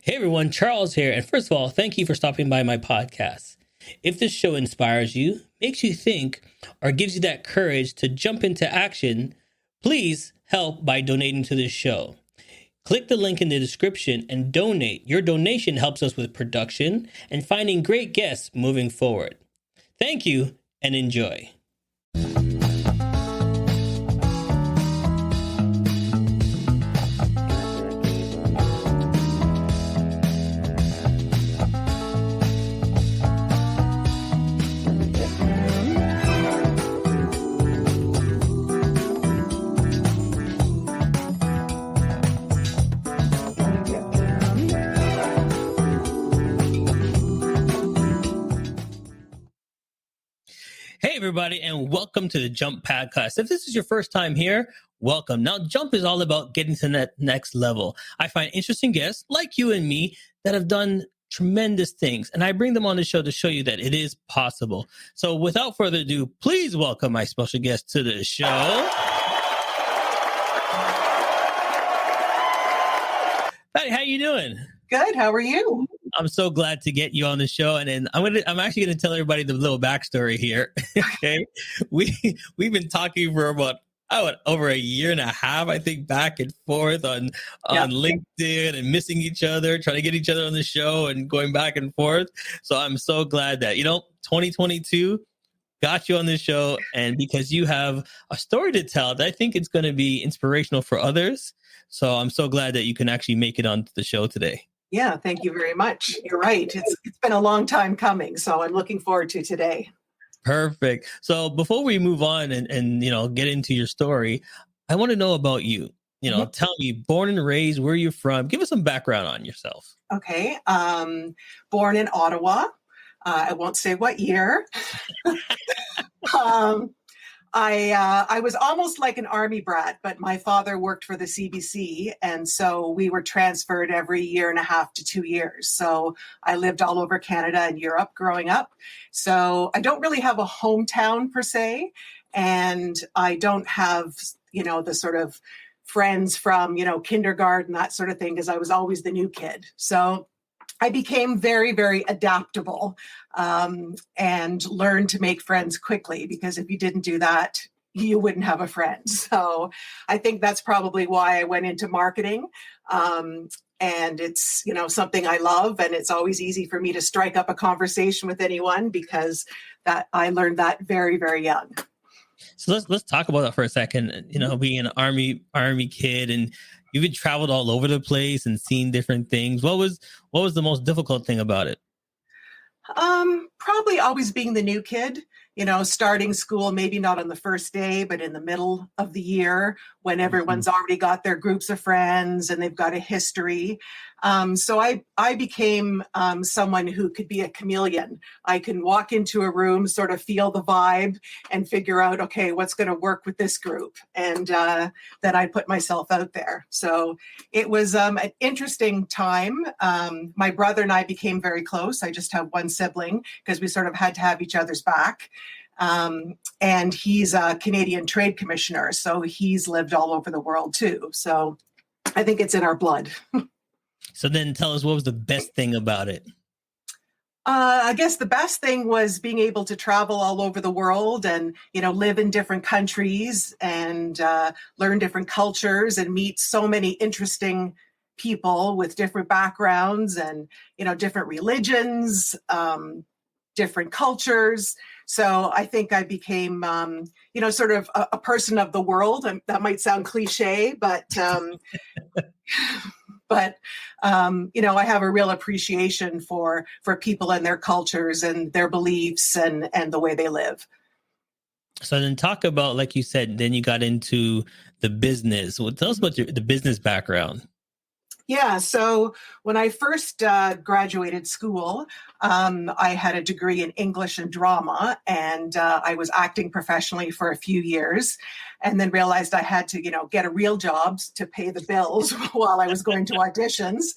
Hey everyone, Charles here. And first of all, thank you for stopping by my podcast. If this show inspires you, makes you think, or gives you that courage to jump into action, please help by donating to this show. Click the link in the description and donate. Your donation helps us with production and finding great guests moving forward. Thank you and enjoy. Hey, everybody, and welcome to the Jump Podcast. If this is your first time here, welcome. Now, Jump is all about getting to that next level. I find interesting guests like you and me that have done tremendous things, and I bring them on the show to show you that it is possible. So without further ado, please welcome my special guest to the show. Patty, how you doing? Good. How are you? I'm so glad to get you on the show, and I'm actually going to tell everybody the little backstory here. Okay, we've been talking for about over a year and a half, I think, back and forth on LinkedIn and missing each other, trying to get each other on the show, and going back and forth. So I'm so glad that 2022 got you on this show, and because you have a story to tell that I think it's going to be inspirational for others. So I'm so glad that you can actually make it onto the show today. Yeah, thank you very much. You're right. It's been a long time coming, so I'm looking forward to today. Perfect. So before we move on and get into your story, I want to know about you. Tell me, born and raised, where you're from. Give us some background on yourself. Okay. Born in Ottawa. I won't say what year. I was almost like an army brat, but my father worked for the CBC, and so we were transferred every year and a half to 2 years. So I lived all over Canada and Europe growing up. So I don't really have a hometown per se, and I don't have, the sort of friends from, kindergarten, that sort of thing, because I was always the new kid. So I became very, very adaptable and learned to make friends quickly, because if you didn't do that, you wouldn't have a friend. So I think that's probably why I went into marketing. And it's, something I love, and it's always easy for me to strike up a conversation with anyone because that I learned that very, very young. So let's talk about that for a second. Being an army kid, and you've been traveled all over the place and seen different things. What was the most difficult thing about it? Probably always being the new kid, starting school, maybe not on the first day, but in the middle of the year when everyone's already got their groups of friends and they've got a history. So I became someone who could be a chameleon. I can walk into a room, sort of feel the vibe and figure out, okay, what's going to work with this group. And then I put myself out there. So it was an interesting time. My brother and I became very close. I just have one sibling because we sort of had to have each other's back. And he's a Canadian Trade Commissioner. So he's lived all over the world too. So I think it's in our blood. So then tell us, what was the best thing about it? I guess the best thing was being able to travel all over the world and, live in different countries and learn different cultures and meet so many interesting people with different backgrounds and, different religions, different cultures. So I think I became, sort of a person of the world. And that might sound cliche, but I have a real appreciation for people and their cultures and their beliefs and the way they live. So then talk about, like you said, then you got into the business. Well, tell us about the business background. Yeah. So when I first graduated school, I had a degree in English and drama, and I was acting professionally for a few years, and then realized I had to, get a real job to pay the bills while I was going to auditions.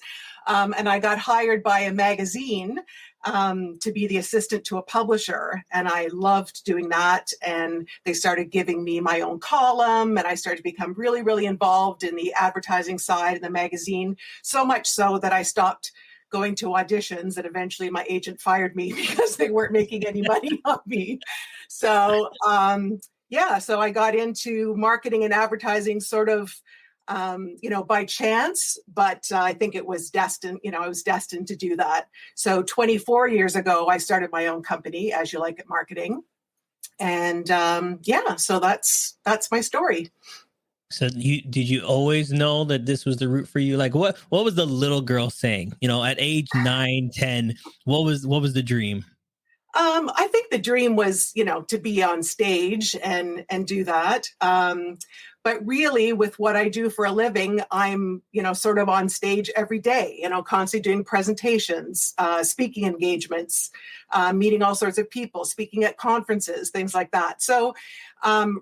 And I got hired by a magazine to be the assistant to a publisher. And I loved doing that. And they started giving me my own column, and I started to become really, really involved in the advertising side of the magazine, so much so that I stopped going to auditions, and eventually my agent fired me because they weren't making any money on me. So, so I got into marketing and advertising sort of, by chance, but I think it was destined, I was destined to do that. So 24 years ago, I started my own company, As You Like It Marketing. And so that's my story. So did you always know that this was the route for you? Like what was the little girl saying? At age 9, 10, what was the dream? I think the dream was, to be on stage and do that. But really, with what I do for a living, I'm, sort of on stage every day, constantly doing presentations, speaking engagements, meeting all sorts of people, speaking at conferences, things like that. So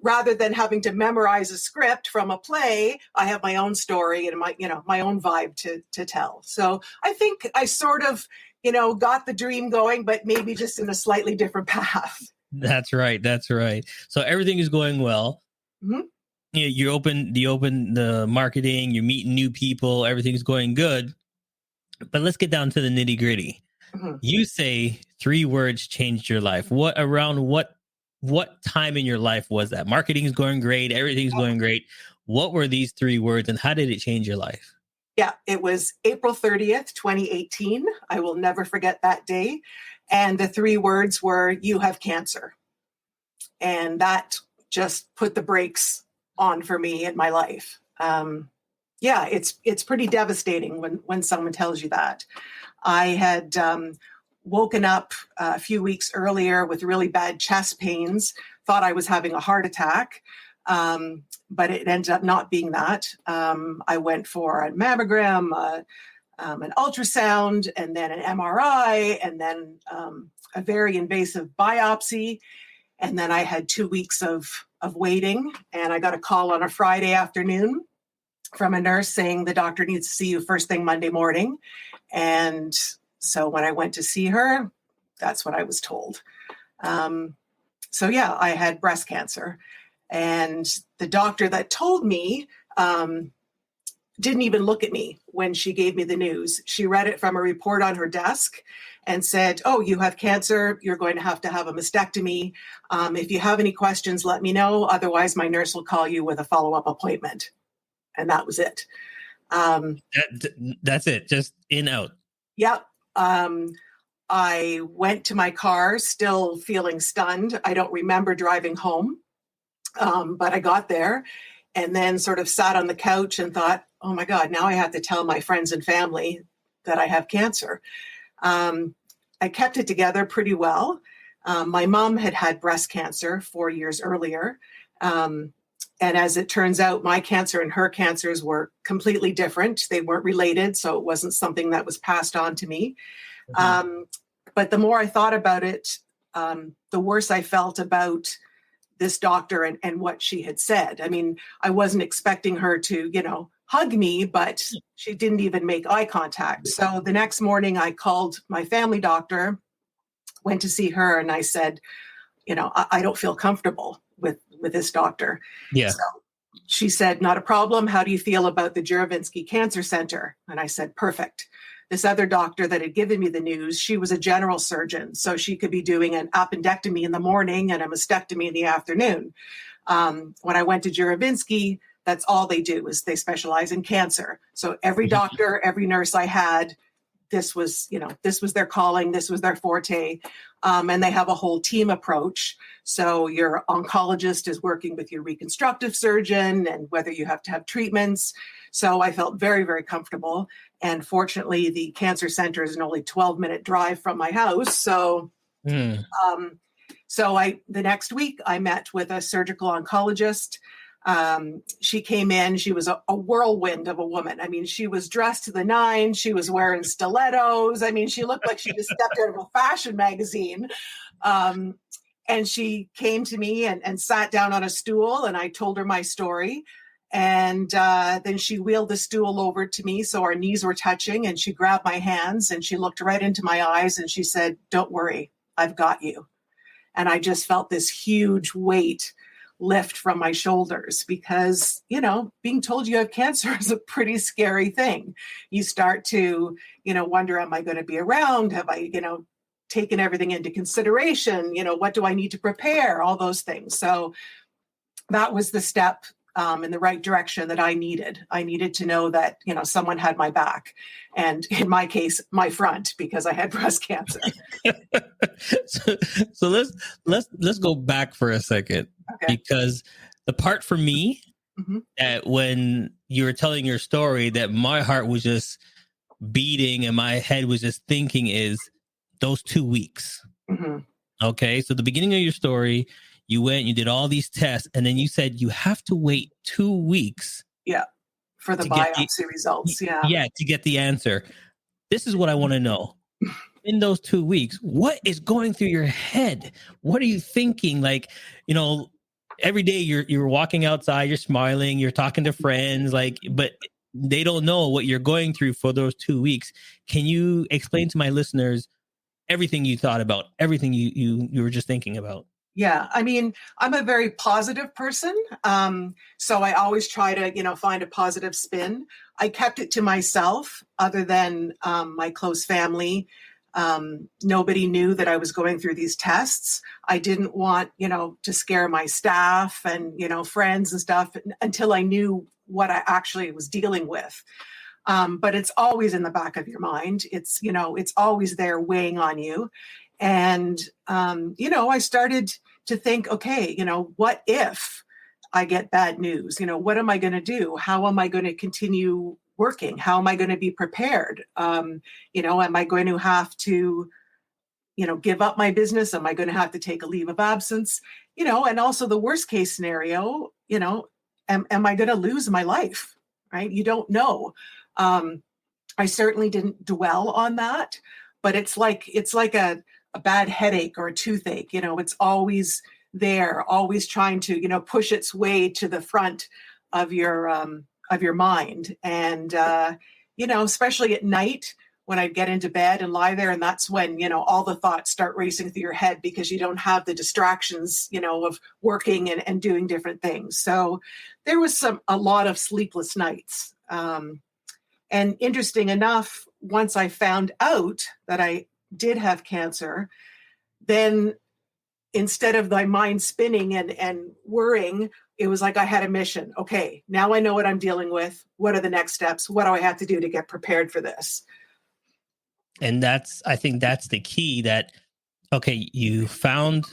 rather than having to memorize a script from a play, I have my own story and my own vibe to tell. So I think I sort of, got the dream going, but maybe just in a slightly different path. That's right. So everything is going well. Mm-hmm. You open the marketing, you're meeting new people, everything's going good. But let's get down to the nitty gritty. Mm-hmm. You say 3 words changed your life. What time in your life was that? Marketing is going great. Everything's going great. What were these 3 words and how did it change your life? Yeah, it was April 30th, 2018. I will never forget that day. And the 3 words were, you have cancer. And that just put the brakes on for me in my life. It's pretty devastating when someone tells you that. I had woken up a few weeks earlier with really bad chest pains, thought I was having a heart attack. But it ended up not being that. I went for a mammogram, an ultrasound, and then an MRI, and then a very invasive biopsy. And then I had 2 weeks of waiting, and I got a call on a Friday afternoon from a nurse saying the doctor needs to see you first thing Monday morning. And so when I went to see her, that's what I was told. I had breast cancer. And the doctor that told me didn't even look at me when she gave me the news. She read it from a report on her desk and said, "Oh, you have cancer. You're going to have a mastectomy. If you have any questions, let me know. Otherwise, my nurse will call you with a follow-up appointment." And that was it. That's it. Just in, out. Yep. I went to my car still feeling stunned. I don't remember driving home. But I got there and then sort of sat on the couch and thought, oh my God, now I have to tell my friends and family that I have cancer. I kept it together pretty well. My mom had breast cancer 4 years earlier. And as it turns out, my cancer and her cancers were completely different. They weren't related, so it wasn't something that was passed on to me. Mm-hmm. But the more I thought about it, the worse I felt about this doctor and what she had said. I mean, I wasn't expecting her to, hug me, but she didn't even make eye contact. So the next morning I called my family doctor, went to see her, and I said, I don't feel comfortable with this doctor. Yeah. So she said, not a problem. How do you feel about the Juravinski Cancer Center? And I said, perfect. This other doctor that had given me the news, she was a general surgeon, so she could be doing an appendectomy in the morning and a mastectomy in the afternoon. When I went to Juravinski, that's all they do is they specialize in cancer. So every doctor, every nurse I had, this was their calling, this was their forte. And they have a whole team approach. So your oncologist is working with your reconstructive surgeon and whether you have to have treatments. So I felt very, very comfortable. And fortunately, the cancer center is an only 12-minute drive from my house. So, the next week I met with a surgical oncologist. She came in, she was a whirlwind of a woman. I mean, she was dressed to the nines. She was wearing stilettos. I mean, she looked like she just stepped out of a fashion magazine. And she came to me and sat down on a stool, and I told her my story. And then she wheeled the stool over to me, so our knees were touching, and she grabbed my hands and she looked right into my eyes and she said, "Don't worry, I've got you." And I just felt this huge weight lift from my shoulders because, being told you have cancer is a pretty scary thing. You start to, wonder, am I going to be around? Have I, taken everything into consideration? What do I need to prepare? All those things. So that was the step in the right direction that I needed. I needed to know that, someone had my back, and in my case, my front, because I had breast cancer. so let's go back for a second, Okay. because the part for me Mm-hmm. that when you were telling your story that my heart was just beating and my head was just thinking is those 2 weeks. Mm-hmm. Okay, so the beginning of your story, you went, you did all these tests, and then you said you have to wait 2 weeks. Yeah, for the biopsy results. Yeah, to get the answer. This is what I want to know. In those 2 weeks, what is going through your head? What are you thinking? Like, every day you're walking outside, you're smiling, you're talking to friends, but they don't know what you're going through for those 2 weeks. Can you explain to my listeners everything you thought about, everything you were just thinking about? Yeah, I mean, I'm a very positive person. So I always try to, find a positive spin. I kept it to myself, other than my close family. Nobody knew that I was going through these tests. I didn't want, to scare my staff and, friends and stuff until I knew what I actually was dealing with. But it's always in the back of your mind. It's, it's always there weighing on you. And, I started to think, okay, what if I get bad news? What am I going to do? How am I going to continue working? How am I going to be prepared? Am I going to have to, give up my business? Am I going to have to take a leave of absence? And also the worst case scenario, am I going to lose my life? Right? You don't know. I certainly didn't dwell on that, but it's like a bad headache or a toothache. It's always there, always trying to, push its way to the front of your mind. And, especially at night when I get into bed and lie there, and that's when, all the thoughts start racing through your head because you don't have the distractions, of working and doing different things. So there was a lot of sleepless nights. And interesting enough, once I found out that I did have cancer, then instead of my mind spinning and worrying, it was like I had a mission. Okay, now I know what I'm dealing with. What are the next steps? What do I have to do to get prepared for this? And I think that's the key, that, okay, you found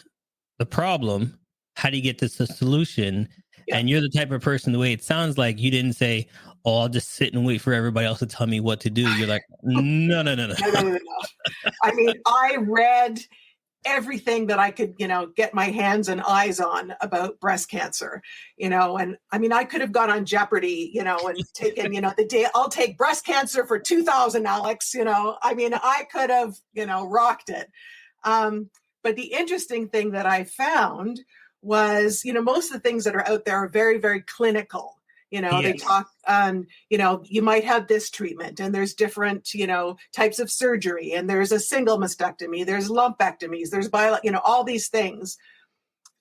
the problem. How do you get this a solution? Yeah. And you're the type of person, the way it sounds like, you didn't say, oh, I'll just sit and wait for everybody else to tell me what to do. You're like, no. No. I mean, I read everything that I could, get my hands and eyes on about breast cancer, and I mean, I could have gone on Jeopardy, and taken, the day I'll take breast cancer for 2000, Alex, I mean, I could have, rocked it. But the interesting thing that I found was, most of the things that are out there are very, very clinical. They Yes. talk on, you might have this treatment, and there's different, types of surgery, and there's a single mastectomy, there's lumpectomies, there's all these things.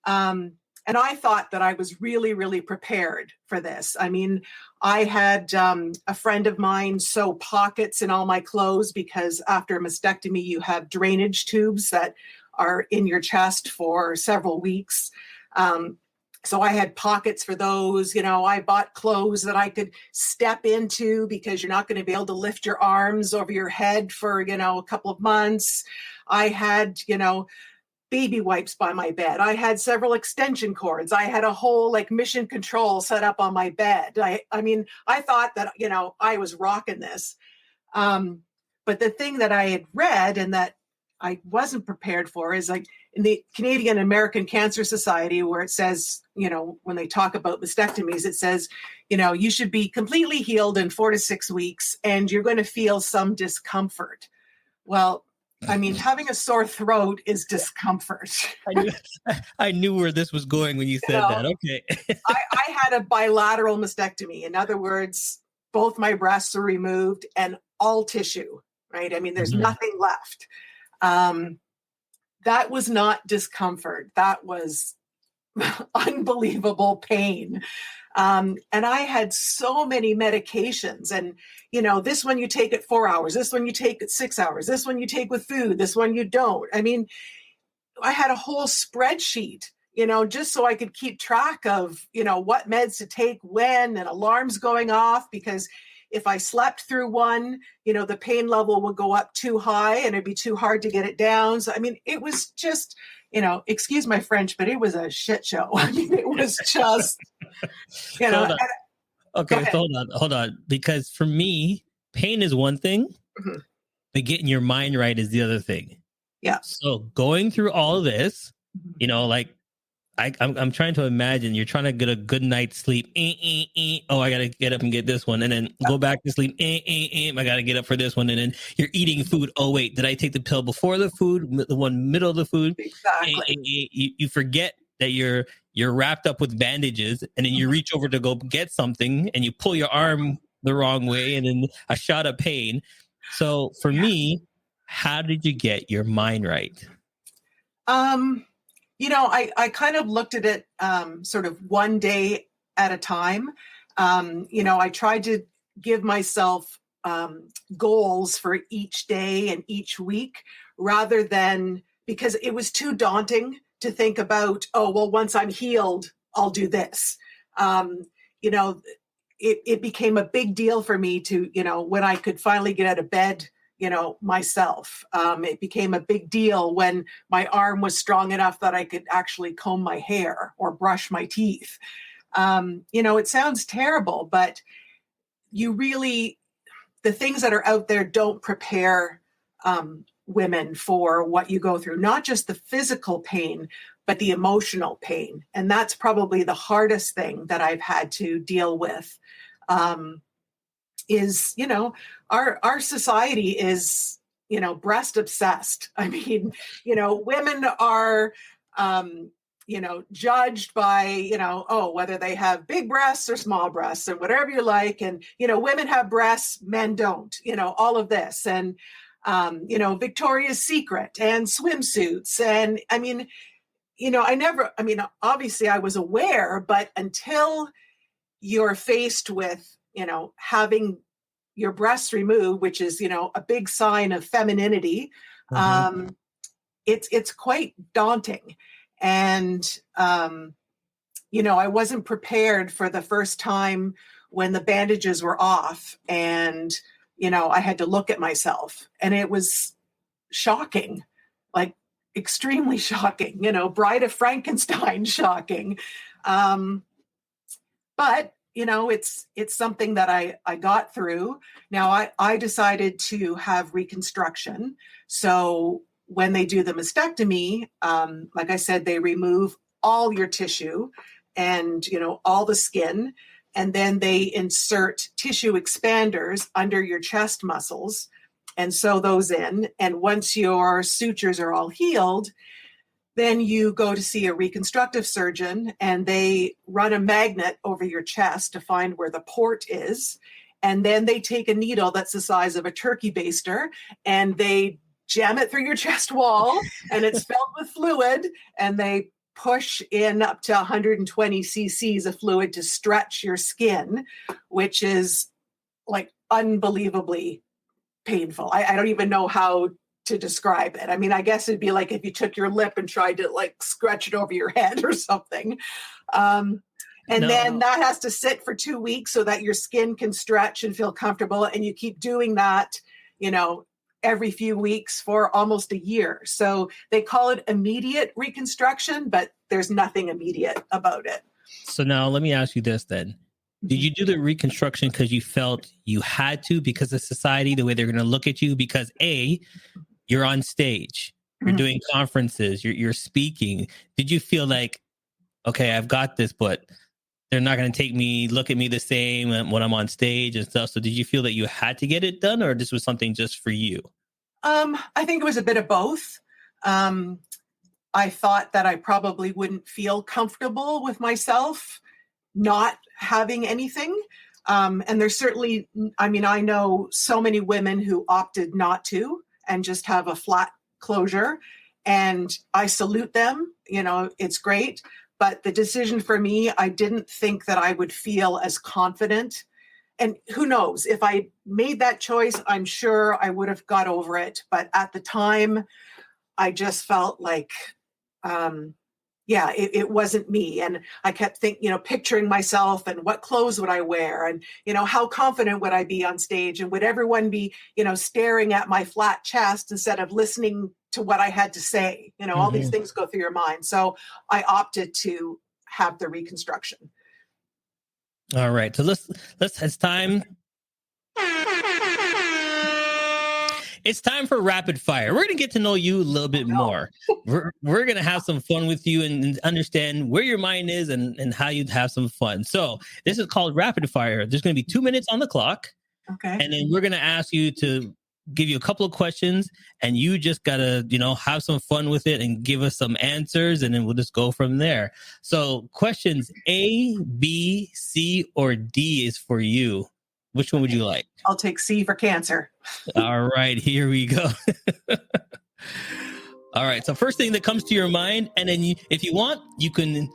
And I thought that I was really, really prepared for this. I mean, I had a friend of mine sew pockets in all my clothes because after a mastectomy, you have drainage tubes that are in your chest for several weeks. So I had pockets for those. I bought clothes that I could step into because you're not going to be able to lift your arms over your head for, a couple of months. I had, baby wipes by my bed. I had several extension cords. I had a whole mission control set up on my bed. I mean, I thought that, I was rocking this. But the thing that I had read and that I wasn't prepared for is in the Canadian American Cancer Society, where it says, when they talk about mastectomies, it says, you should be completely healed in 4 to 6 weeks, and you're going to feel some discomfort. Well, I mean, having a sore throat is discomfort. I knew where this was going when you said that. Okay. I had a bilateral mastectomy. In other words, both my breasts were removed and all tissue, right? I mean, there's nothing left. That was not discomfort. That was unbelievable pain. And I had so many medications, and, this one you take at 4 hours, this one you take at 6 hours, this one you take with food, this one you don't. I mean, I had a whole spreadsheet, just so I could keep track of, what meds to take when, and alarms going off, because if I slept through one, the pain level would go up too high and it'd be too hard to get it down. So, I mean, it was just, excuse my French, but it was a shit show. I mean, it was just, Hold on. and, Okay, so hold on. Because for me, pain is one thing, Mhm. but getting your mind right is the other thing. Yeah. So going through all of this, like I'm trying to imagine you're trying to get a good night's sleep. Oh, I gotta get up and get this one, and then go back to sleep. I gotta get up for this one, and then you're eating food. Oh wait, did I take the pill before the food? The one middle of the food. Exactly. You forget that you're wrapped up with bandages, and then you reach over to go get something, and you pull your arm the wrong way, and then a shot of pain. So for me, how did you get your mind right? I kind of looked at it sort of one day at a time. I tried to give myself goals for each day and each week, rather than, because it was too daunting to think about, oh, well, once I'm healed, I'll do this. It became a big deal for me to, when I could finally get out of bed, myself. It became a big deal when my arm was strong enough that I could actually comb my hair or brush my teeth. It sounds terrible, but the things that are out there don't prepare women for what you go through, not just the physical pain, but the emotional pain. And that's probably the hardest thing that I've had to deal with. Is, our society is, breast obsessed. I mean, women are, judged by, whether they have big breasts or small breasts and whatever you like. And, women have breasts, men don't, all of this. And, Victoria's Secret and swimsuits. And I mean, obviously I was aware, but until you're faced with, having your breasts removed, which is, a big sign of femininity, it's quite daunting. And, I wasn't prepared for the first time when the bandages were off, and, I had to look at myself, and it was shocking, like extremely shocking, Bride of Frankenstein shocking. But it's something that I got through. Now I decided to have reconstruction. So when they do the mastectomy, like I said, they remove all your tissue and, all the skin, and then they insert tissue expanders under your chest muscles and sew those in. And once your sutures are all healed, then you go to see a reconstructive surgeon, and they run a magnet over your chest to find where the port is. And then they take a needle that's the size of a turkey baster, and they jam it through your chest wall, and it's filled with fluid, and they push in up to 120 cc's of fluid to stretch your skin, which is like unbelievably painful. I don't even know how to describe it. I mean, I guess it'd be like if you took your lip and tried to like scratch it over your head or something. Then that has to sit for 2 weeks so that your skin can stretch and feel comfortable. And you keep doing that, every few weeks for almost a year. So they call it immediate reconstruction, but there's nothing immediate about it. So now let me ask you this then. Did you do the reconstruction because you felt you had to, because of society, the way they're going to look at you? Because you're on stage, you're doing conferences, you're speaking. Did you feel like, okay, I've got this, but they're not going to look at me the same when I'm on stage and stuff? So did you feel that you had to get it done, or this was something just for you? I think it was a bit of both. I thought that I probably wouldn't feel comfortable with myself not having anything. And there's certainly, I know so many women who opted not to and just have a flat closure, and I salute them. It's great. But the decision for me, I didn't think that I would feel as confident. And who knows, if I made that choice, I'm sure I would have got over it. But at the time, I just felt like, it wasn't me. And I kept picturing myself and what clothes would I wear? And, how confident would I be on stage? And would everyone be, staring at my flat chest instead of listening to what I had to say? All these things go through your mind. So I opted to have the reconstruction. All right. So it's time. It's time for rapid fire. We're going to get to know you a little bit more. We're going to have some fun with you and understand where your mind is and how you'd have some fun. So this is called rapid fire. There's going to be 2 minutes on the clock. Okay. And then we're going to ask you to give you a couple of questions, and you just got to, have some fun with it and give us some answers, and then we'll just go from there. So questions A, B, C, or D is for you. Which one would you like? I'll take C for cancer. All right, here we go. All right. So first thing that comes to your mind, and then if you want, you can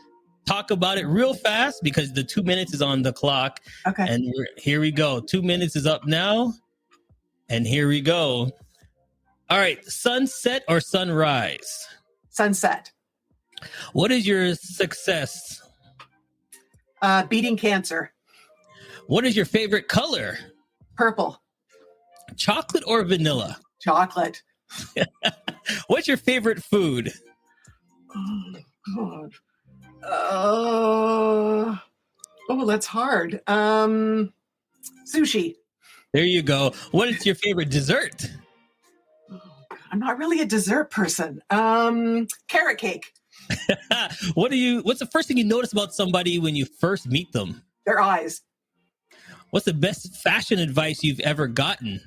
talk about it real fast because the 2 minutes is on the clock. Okay. And here we go. 2 minutes is up now. And here we go. All right. Sunset or sunrise? Sunset. What is your success? Beating cancer. What is your favorite color? Purple. Chocolate or vanilla? Chocolate. What's your favorite food? Oh, God. That's hard. Sushi. There you go. What is your favorite dessert? I'm not really a dessert person. Carrot cake. What's the first thing you notice about somebody when you first meet them? Their eyes. What's the best fashion advice you've ever gotten?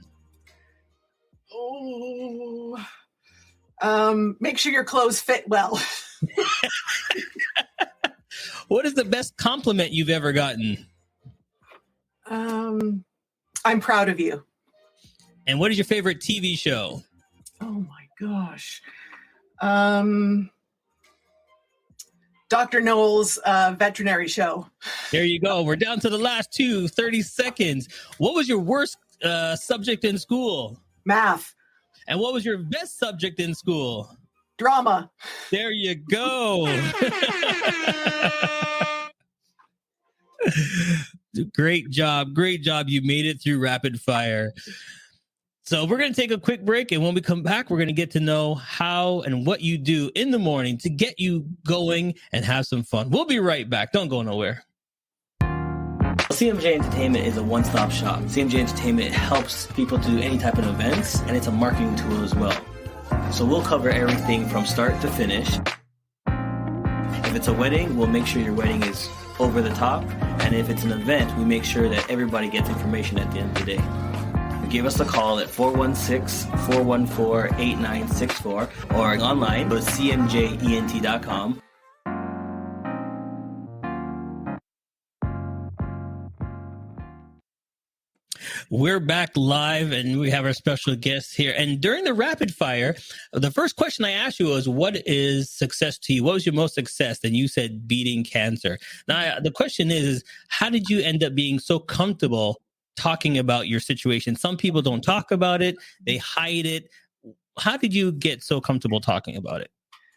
Make sure your clothes fit well. What is the best compliment you've ever gotten? I'm proud of you. And what is your favorite TV show? Oh my gosh. Dr. Noel's veterinary show. There you go. We're down to the last 30 seconds. What was your worst subject in school? Math. And what was your best subject in school? Drama. There you go. Great job. Great job. You made it through rapid fire. So we're going to take a quick break. And when we come back, we're going to get to know how and what you do in the morning to get you going and have some fun. We'll be right back. Don't go nowhere. CMJ Entertainment is a one-stop shop. CMJ Entertainment helps people do any type of events, and it's a marketing tool as well. So we'll cover everything from start to finish. If it's a wedding, we'll make sure your wedding is over the top. And if it's an event, we make sure that everybody gets information at the end of the day. Give us a call at 416-414-8964 or online go to cmjent.com. We're back live and we have our special guest here. And during the rapid fire, the first question I asked you was, what is success to you? What was your most success? And you said beating cancer. Now, the question is how did you end up being so comfortable talking about your situation? Some people don't talk about it. They hide it. How did you get so comfortable talking about it?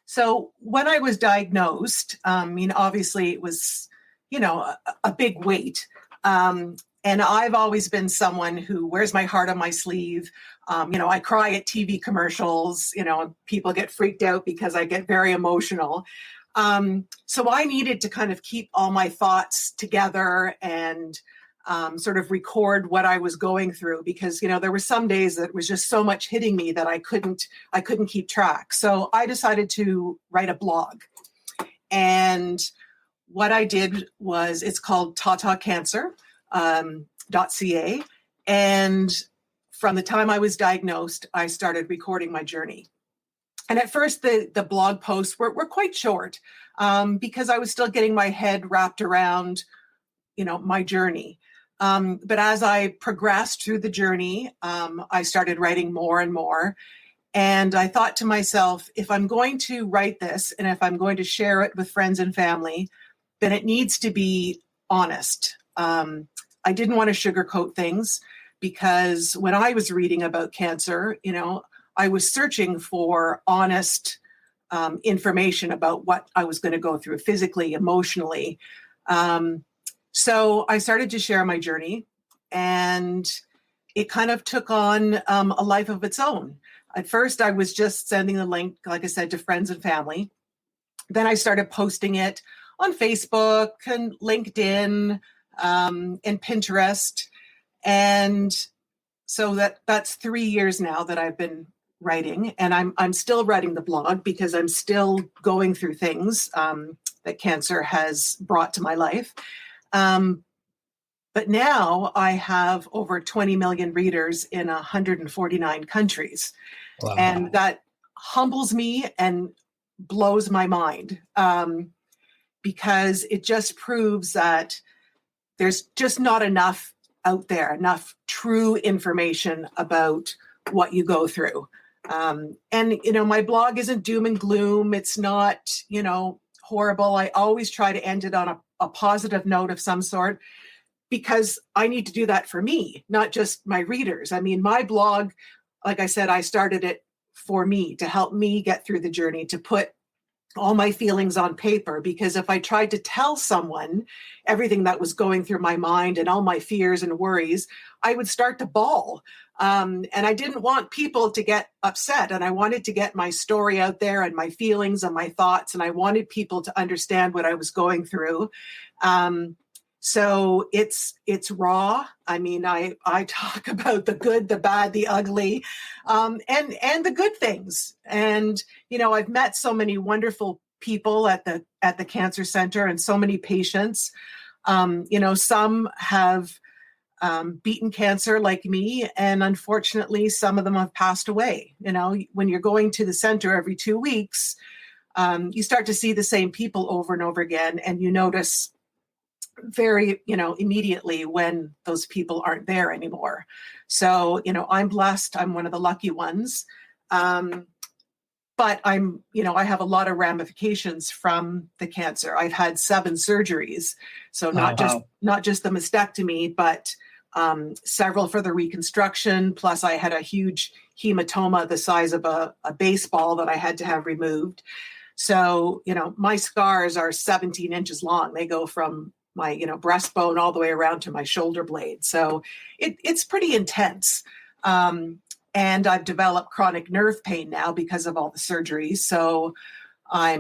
So when I was diagnosed, obviously it was, a big weight. And I've always been someone who wears my heart on my sleeve. I cry at TV commercials, people get freaked out because I get very emotional. So I needed to kind of keep all my thoughts together and sort of record what I was going through because, there were some days that was just so much hitting me that I couldn't keep track. So I decided to write a blog. And what I did was, it's called Tata Cancer. .ca. And from the time I was diagnosed, I started recording my journey. And at first, the blog posts were quite short because I was still getting my head wrapped around, my journey. But as I progressed through the journey, I started writing more and more. And I thought to myself, if I'm going to write this and if I'm going to share it with friends and family, then it needs to be honest. I didn't want to sugarcoat things, because when I was reading about cancer, I was searching for honest information about what I was going to go through physically, emotionally. So I started to share my journey, and it kind of took on a life of its own. At first, I was just sending the link, like I said, to friends and family. Then I started posting it on Facebook and LinkedIn and Pinterest. And so that's 3 years now that I've been writing, and I'm still writing the blog because I'm still going through things that cancer has brought to my life. But now I have over 20 million readers in 149 countries. Wow. And that humbles me and blows my mind, because it just proves that there's just not enough out there, enough true information about what you go through. And, my blog isn't doom and gloom. It's not, horrible. I always try to end it on a positive note of some sort, because I need to do that for me, not just my readers. I mean, my blog, like I said, I started it for me, to help me get through the journey, to put all my feelings on paper, because if I tried to tell someone everything that was going through my mind and all my fears and worries, I would start to bawl. And I didn't want people to get upset, and I wanted to get my story out there and my feelings and my thoughts, and I wanted people to understand what I was going through. So it's raw. I mean, I talk about the good, the bad, the ugly, and the good things. And, I've met so many wonderful people at the cancer center, and so many patients. Some have beaten cancer like me, and unfortunately, some of them have passed away. When you're going to the center every 2 weeks, you start to see the same people over and over again, and you notice very, immediately when those people aren't there anymore. So, I'm blessed. I'm one of the lucky ones. But I have a lot of ramifications from the cancer. I've had 7 surgeries. So not just the mastectomy, but several for the reconstruction. Plus I had a huge hematoma the size of a baseball that I had to have removed. So, my scars are 17 inches long. They go from my, breastbone all the way around to my shoulder blade. So it's pretty intense. And I've developed chronic nerve pain now because of all the surgeries. So I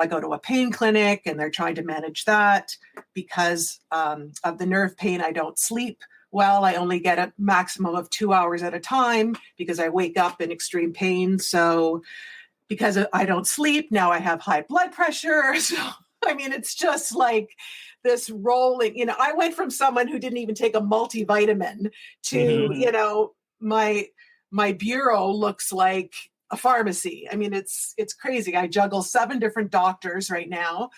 go to a pain clinic, and they're trying to manage that. Because of the nerve pain, I don't sleep well. I only get a maximum of 2 hours at a time because I wake up in extreme pain. So because I don't sleep, now I have high blood pressure. So, it's just like this rolling, I went from someone who didn't even take a multivitamin to, my bureau looks like a pharmacy. It's crazy. I juggle 7 different doctors right now.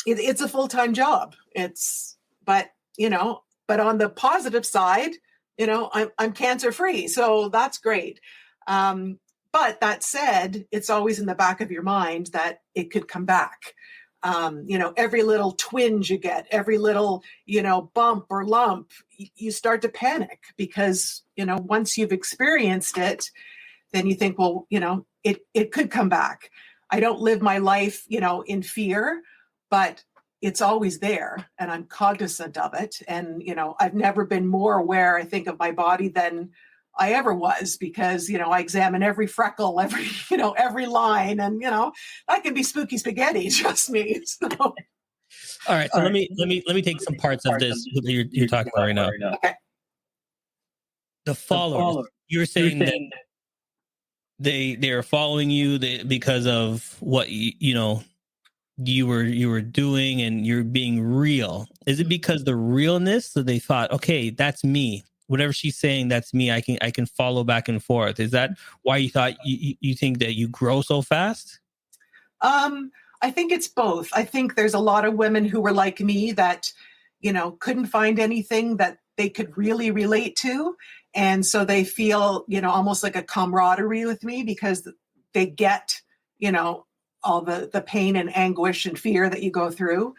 It's a full-time job. But on the positive side, I'm cancer-free. So that's great. But that said, it's always in the back of your mind that it could come back. Every little twinge you get, every little, bump or lump, you start to panic because, once you've experienced it, then you think, well, it could come back. I don't live my life, in fear, but it's always there, and I'm cognizant of it. And, I've never been more aware, I think, of my body than I ever was, because, I examine every freckle, every line, and, that can be spooky spaghetti, trust me. So. All right. So let me take some parts of this that you're talking about right now. Okay. The followers, you're saying that they are following you because of what you were doing, and you're being real. Is it because the realness that they thought, okay, that's me? Whatever she's saying, that's me. I can follow back and forth. Is that why you thought you think that you grow so fast? I think it's both. I think there's a lot of women who were like me that, couldn't find anything that they could really relate to. And so they feel, almost like a camaraderie with me because they get, all the pain and anguish and fear that you go through.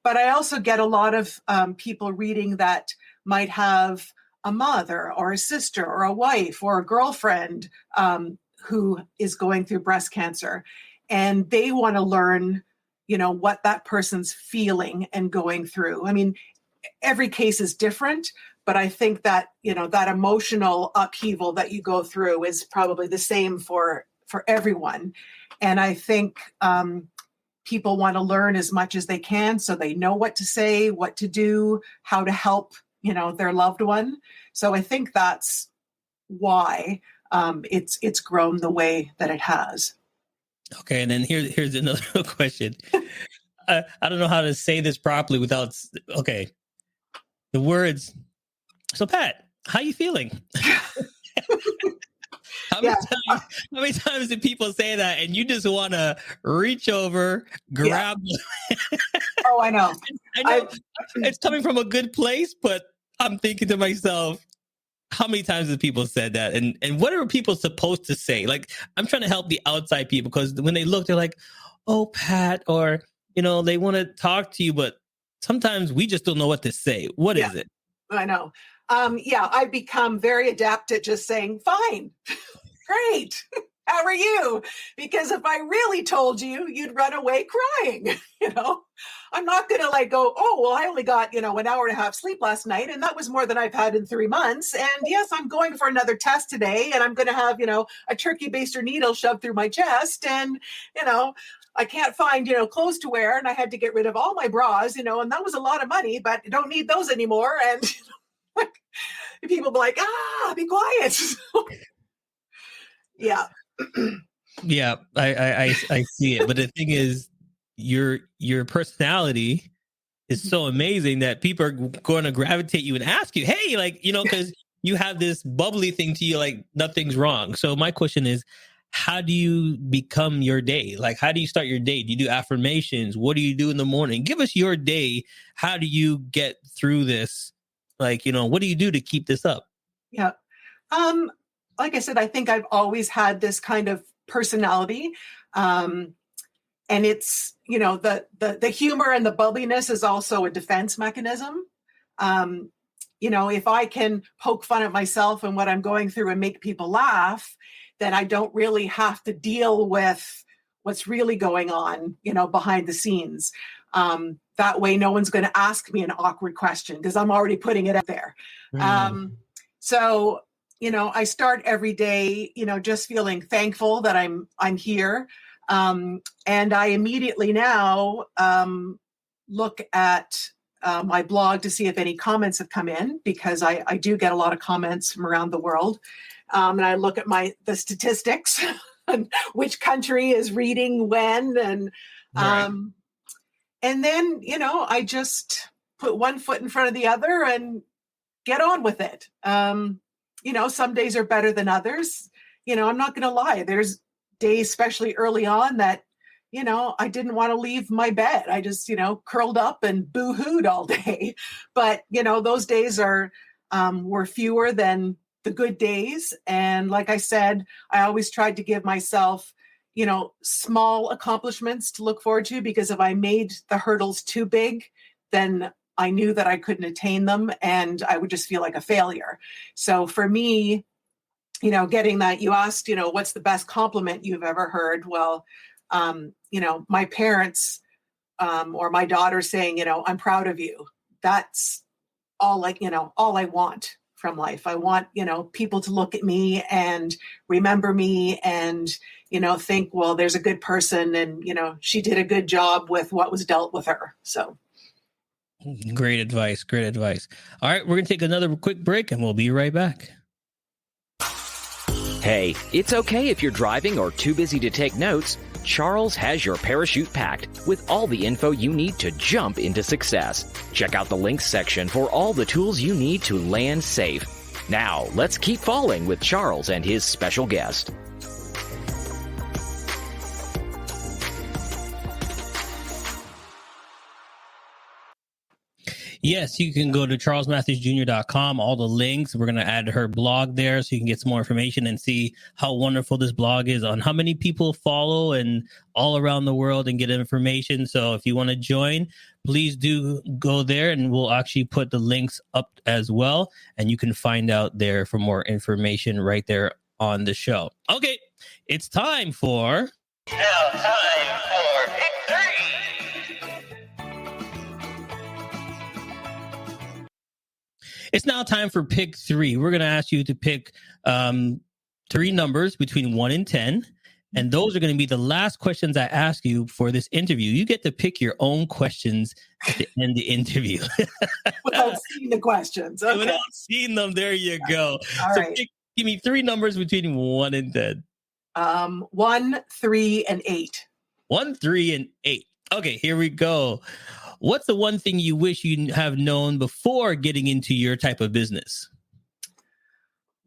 But I also get a lot of people reading that might have a mother or a sister or a wife or a girlfriend who is going through breast cancer. And they want to learn, what that person's feeling and going through. I mean, every case is different, but I think that, that emotional upheaval that you go through is probably the same for everyone. And I think people want to learn as much as they can so they know what to say, what to do, how to help, their loved one. So I think that's why it's grown the way that it has. Okay, and then here's another question. I don't know how to say this properly without. Okay, the words. So, Pat, how you feeling? How many times do people say that, and you just want to reach over, grab? Yeah. Oh, I know. I know it's coming from a good place, but I'm thinking to myself, how many times have people said that? And what are people supposed to say? Like, I'm trying to help the outside people because when they look, they're like, oh, Pat, or, they want to talk to you, but sometimes we just don't know what to say. What is it? I know. I've become very adept at just saying, fine, great. How are you? Because if I really told you, you'd run away crying. I'm not going to go, oh, well, I only got, an hour and a half sleep last night. And that was more than I've had in 3 months. And yes, I'm going for another test today. And I'm going to have, a turkey baster needle shoved through my chest. And, I can't find, clothes to wear. And I had to get rid of all my bras, and that was a lot of money, but I don't need those anymore. And people be like, be quiet. Yeah. Yeah, I see it. But the thing is, your personality is so amazing that people are going to gravitate you and ask you, hey, because you have this bubbly thing to you, like nothing's wrong. So my question is, how do you become your day? Like, how do you start your day? Do you do affirmations? What do you do in the morning? Give us your day. How do you get through this? Like, what do you do to keep this up? Yeah. Like I said, I think I've always had this kind of personality. And it's, the humor and the bubbliness is also a defense mechanism. If I can poke fun at myself and what I'm going through and make people laugh, then I don't really have to deal with what's really going on, behind the scenes. That way, no one's going to ask me an awkward question because I'm already putting it out there. So, I start every day, just feeling thankful that I'm here. And I immediately now look at my blog to see if any comments have come in, because I do get a lot of comments from around the world. And I look at the statistics and which country is reading when. And and then, I just put one foot in front of the other and get on with it. Some days are better than others. I'm not going to lie. There's days, especially early on, that, I didn't want to leave my bed. I just, curled up and boo-hooed all day. But, those days were fewer than the good days. And like I said, I always tried to give myself, small accomplishments to look forward to, because if I made the hurdles too big, then I knew that I couldn't attain them and I would just feel like a failure. So for me, getting that, you asked, what's the best compliment you've ever heard? Well, my parents or my daughter saying, I'm proud of you. That's all I want from life. I want, people to look at me and remember me and, think, well, there's a good person and, she did a good job with what was dealt with her. So. Great advice. Great advice. All right, we're going to take another quick break and we'll be right back. Hey, it's okay if you're driving or too busy to take notes. Charles has your parachute packed with all the info you need to jump into success. Check out the links section for all the tools you need to land safe. Now, let's keep falling with Charles and his special guest. Yes, you can go to charlesmatthewsjr.com. All the links. We're going to add her blog there so you can get some more information and see how wonderful this blog is on how many people follow and all around the world and get information. So if you want to join, please do go there and we'll actually put the links up as well. And you can find out there for more information right there on the show. Okay, it's time for... Now time for Pick 3. It's now time for pick 3. We're going to ask you to pick 3 numbers between 1 and 10. And those are going to be the last questions I ask you for this interview. You get to pick your own questions at the end of the interview. Without seeing the questions. Okay. Without seeing them, there you go. All so right. give me 3 numbers between 1 and 10. 1, 3, and 8. 1, 3, and 8. Okay, here we go. What's the one thing you wish you have known before getting into your type of business?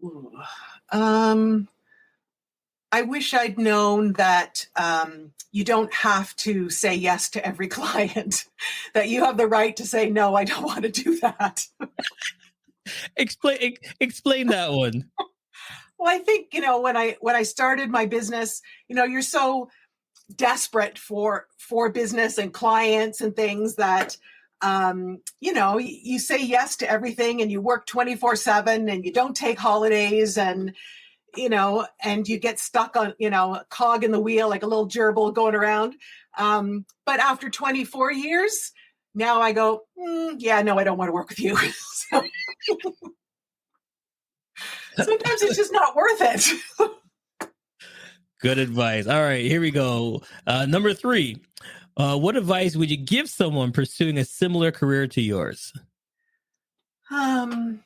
Ooh. I wish I'd known that you don't have to say yes to every client, that you have the right to say, no, I don't want to do that. Explain that one. Well, I think, when I started my business, you're so desperate for business and clients and things that, you say yes to everything and you work 24/7 and you don't take holidays and you get stuck on, a cog in the wheel, like a little gerbil going around. But after 24 years, now I go, I don't want to work with you. So, sometimes it's just not worth it. Good advice. All right, here we go. Number 3. What advice would you give someone pursuing a similar career to yours? Don't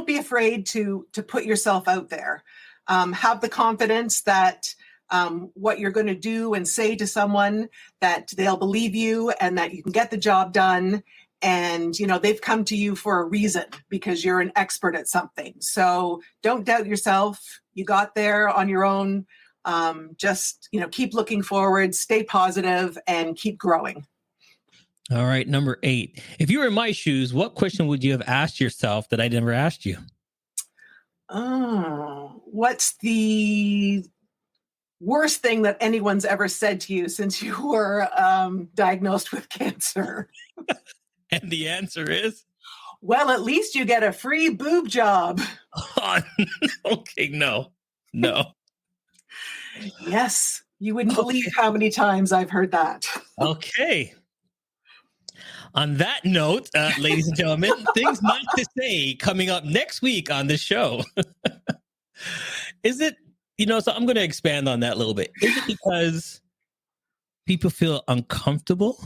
be afraid to put yourself out there. Have the confidence that what you're going to do and say to someone, that they'll believe you and that you can get the job done. And, they've come to you for a reason because you're an expert at something. So don't doubt yourself. You got there on your own. Just, keep looking forward, stay positive, and keep growing. All right. Number 8. If you were in my shoes, what question would you have asked yourself that I never asked you? Oh, what's the worst thing that anyone's ever said to you since you were diagnosed with cancer? And the answer is? Well, at least you get a free boob job. Oh, okay, no. Yes, you wouldn't believe how many times I've heard that. Okay. On that note, ladies and gentlemen, things not to say coming up next week on the show. Is it, so I'm going to expand on that a little bit. Is it because people feel uncomfortable?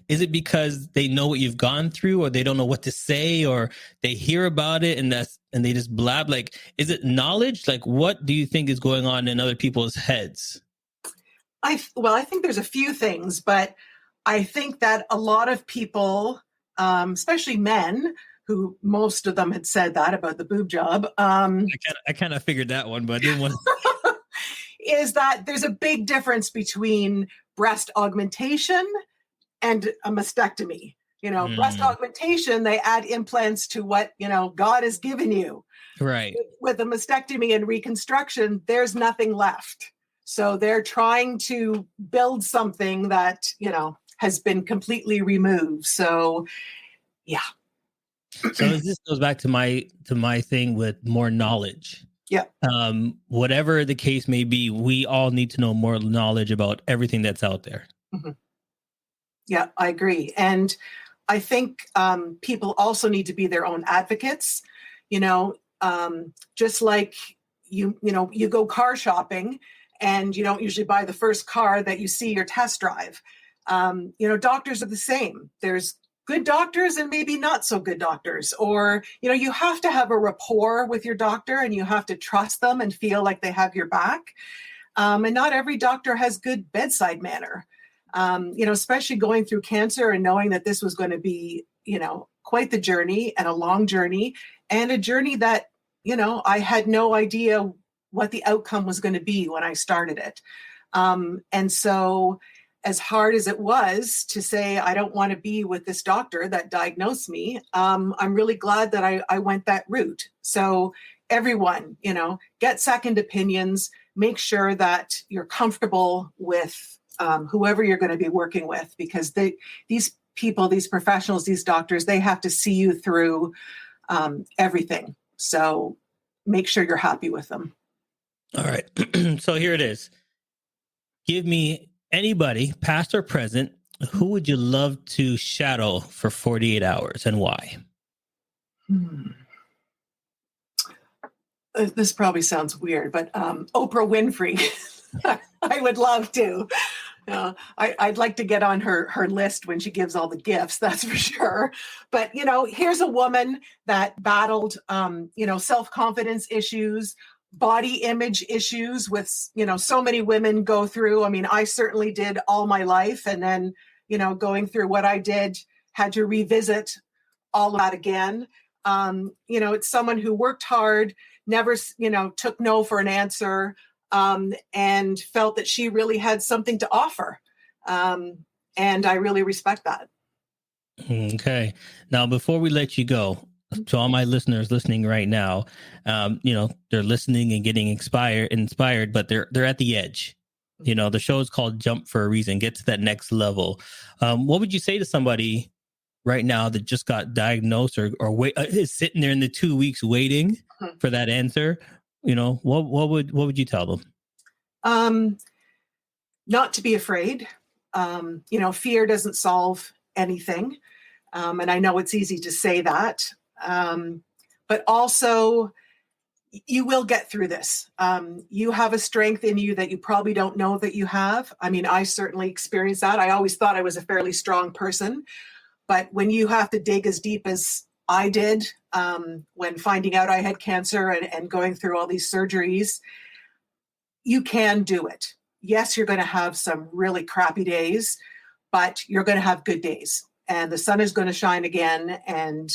Is it because they know what you've gone through, or they don't know what to say, or they hear about it and they just blab? Like, is it knowledge? Like, what do you think is going on in other people's heads? I think there's a few things, but I think that a lot of people, especially men, who most of them had said that about the boob job. I kind of figured that one, but I didn't want to. Is that there's a big difference between breast augmentation and a mastectomy. Breast augmentation, they add implants to what, God has given you. Right. With a mastectomy and reconstruction, there's nothing left. So they're trying to build something that, has been completely removed. So, yeah. So this goes back to my thing with more knowledge. Yeah. Whatever the case may be, we all need to know more knowledge about everything that's out there. Mm-hmm. Yeah, I agree. And I think people also need to be their own advocates, just like you go car shopping and you don't usually buy the first car that you see or test drive. Doctors are the same. There's good doctors and maybe not so good doctors, or, you have to have a rapport with your doctor and you have to trust them and feel like they have your back. And not every doctor has good bedside manner. Especially going through cancer and knowing that this was going to be, quite the journey and a long journey, and a journey that, I had no idea what the outcome was going to be when I started it. And so as hard as it was to say, I don't want to be with this doctor that diagnosed me, I'm really glad that I went that route. So everyone, get second opinions, make sure that you're comfortable with whoever you're going to be working with, because these people, these professionals, these doctors, they have to see you through everything. So make sure you're happy with them. All right. So here it is. Give me anybody, past or present, who would you love to shadow for 48 hours and why? This probably sounds weird, but Oprah Winfrey, I would love to. I'd like to get on her list when she gives all the gifts, that's for sure. But, here's a woman that battled, self-confidence issues, body image issues with, so many women go through. I mean, I certainly did all my life. And then, going through what I did, had to revisit all of that again. It's someone who worked hard, never, took no for an answer, and felt that she really had something to offer. And I really respect that. Okay. Now, before we let you go, to all my listeners listening right now, they're listening and getting inspired, but they're at the edge. The show is called Jump for a reason. Get to that next level. What would you say to somebody right now that just got diagnosed or is sitting there in the 2 weeks waiting for that answer? What would you tell them? Not to be afraid. Fear doesn't solve anything. And I know it's easy to say that. But also, you will get through this. You have a strength in you that you probably don't know that you have. I mean, I certainly experienced that. I always thought I was a fairly strong person. But when you have to dig as deep as I did, when finding out I had cancer and going through all these surgeries, you can do it. Yes, you're going to have some really crappy days, but you're going to have good days. And the sun is going to shine again. And,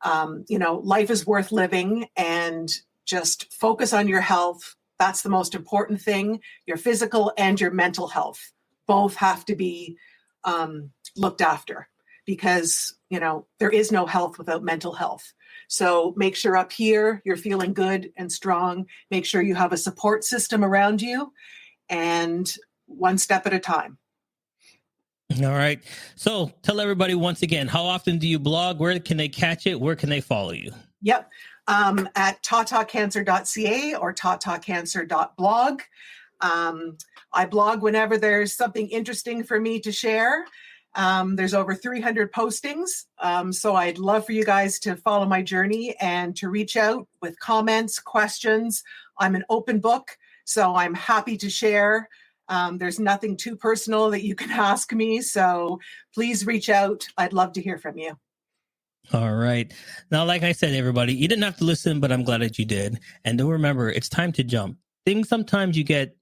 life is worth living, and just focus on your health. That's the most important thing. Your physical and your mental health both have to be looked after, because, there is no health without mental health. So make sure up here you're feeling good and strong. Make sure you have a support system around you, and one step at a time. All right. So tell everybody once again, how often do you blog? Where can they catch it? Where can they follow you? Yep. At tatacancer.ca or tatacancer.blog. I blog whenever there's something interesting for me to share. There's over 300 postings. So I'd love for you guys to follow my journey and to reach out with comments, questions. I'm an open book, so I'm happy to share. There's nothing too personal that you can ask me. So please reach out. I'd love to hear from you. All right. Now, like I said, everybody, you didn't have to listen, but I'm glad that you did. And don't remember, it's time to jump. Sometimes you get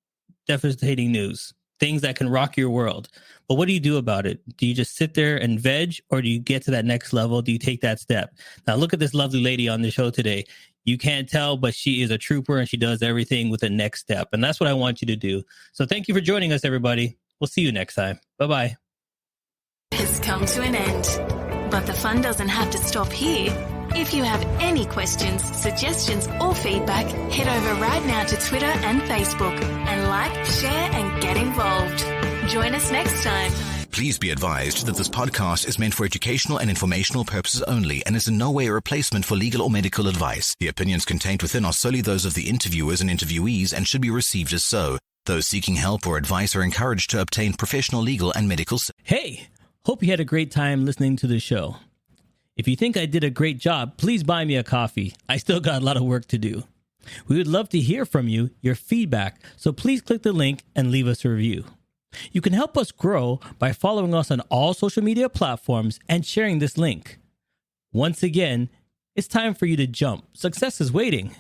devastating news, things that can rock your world. But what do you do about it? Do you just sit there and veg, or do you get to that next level? Do you take that step? Now, look at this lovely lady on the show today. You can't tell, but she is a trooper, and she does everything with the next step. And that's what I want you to do. So thank you for joining us, everybody. We'll see you next time. Bye-bye. Has come to an end, but the fun doesn't have to stop here. If you have any questions, suggestions, or feedback, head over right now to Twitter and Facebook and like, share, and get involved. Join us next time. Please be advised that this podcast is meant for educational and informational purposes only and is in no way a replacement for legal or medical advice. The opinions contained within are solely those of the interviewers and interviewees and should be received as so. Those seeking help or advice are encouraged to obtain professional legal and medical. Hey, hope you had a great time listening to the show. If you think I did a great job, please buy me a coffee. I still got a lot of work to do. We would love to hear from you, your feedback, so please click the link and leave us a review. You can help us grow by following us on all social media platforms and sharing this link. Once again, it's time for you to jump. Success is waiting.